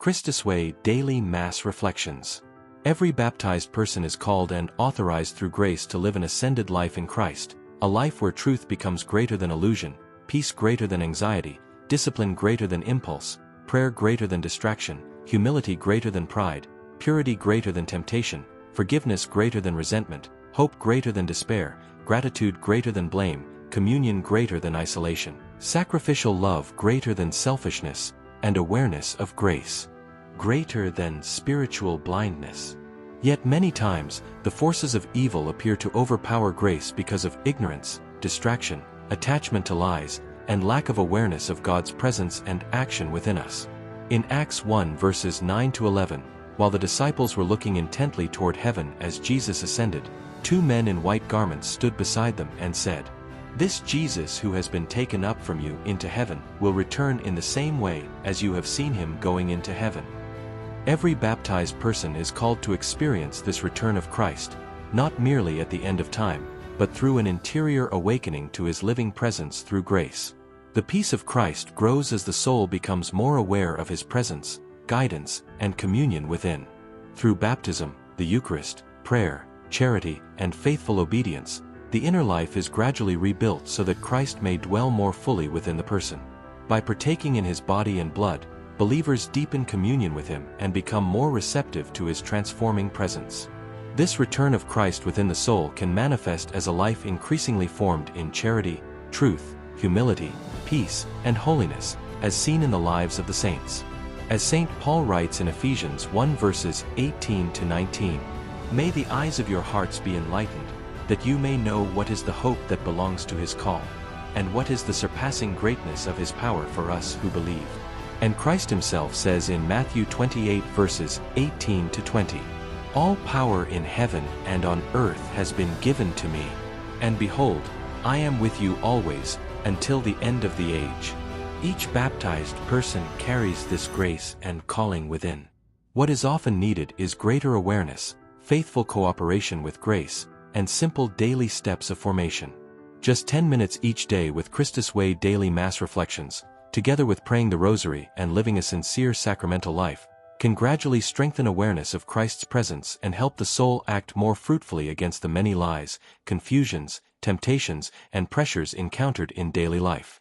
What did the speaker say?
Christusway Daily Mass Reflections. Every baptized person is called and authorized through grace to live an ascended life in Christ, a life where truth becomes greater than illusion, peace greater than anxiety, discipline greater than impulse, prayer greater than distraction, humility greater than pride, purity greater than temptation, forgiveness greater than resentment, hope greater than despair, gratitude greater than blame, communion greater than isolation, sacrificial love greater than selfishness, and awareness of grace greater than spiritual blindness. Yet many times, the forces of evil appear to overpower grace because of ignorance, distraction, attachment to lies, and lack of awareness of God's presence and action within us. In Acts 1 verses 9 to 11, while the disciples were looking intently toward heaven as Jesus ascended, two men in white garments stood beside them and said, "This Jesus who has been taken up from you into heaven will return in the same way as you have seen him going into heaven." Every baptized person is called to experience this return of Christ, not merely at the end of time, but through an interior awakening to his living presence through grace. The peace of Christ grows as the soul becomes more aware of his presence, guidance, and communion within. Through baptism, the Eucharist, prayer, charity, and faithful obedience, the inner life is gradually rebuilt so that Christ may dwell more fully within the person. By partaking in his body and blood, believers deepen communion with him and become more receptive to his transforming presence. This return of Christ within the soul can manifest as a life increasingly formed in charity, truth, humility, peace, and holiness, as seen in the lives of the saints. As St. Paul writes in Ephesians 1 verses 18 to 19, "May the eyes of your hearts be enlightened, that you may know what is the hope that belongs to his call, and what is the surpassing greatness of his power for us who believe." And Christ himself says in Matthew 28 verses 18 to 20, "All power in heaven and on earth has been given to me, and behold, I am with you always, until the end of the age." Each baptized person carries this grace and calling within. What is often needed is greater awareness, faithful cooperation with grace, and simple daily steps of formation. Just 10 minutes each day with Christusway Daily Mass Reflections, together with praying the Rosary and living a sincere sacramental life, can gradually strengthen awareness of Christ's presence and help the soul act more fruitfully against the many lies, confusions, temptations, and pressures encountered in daily life.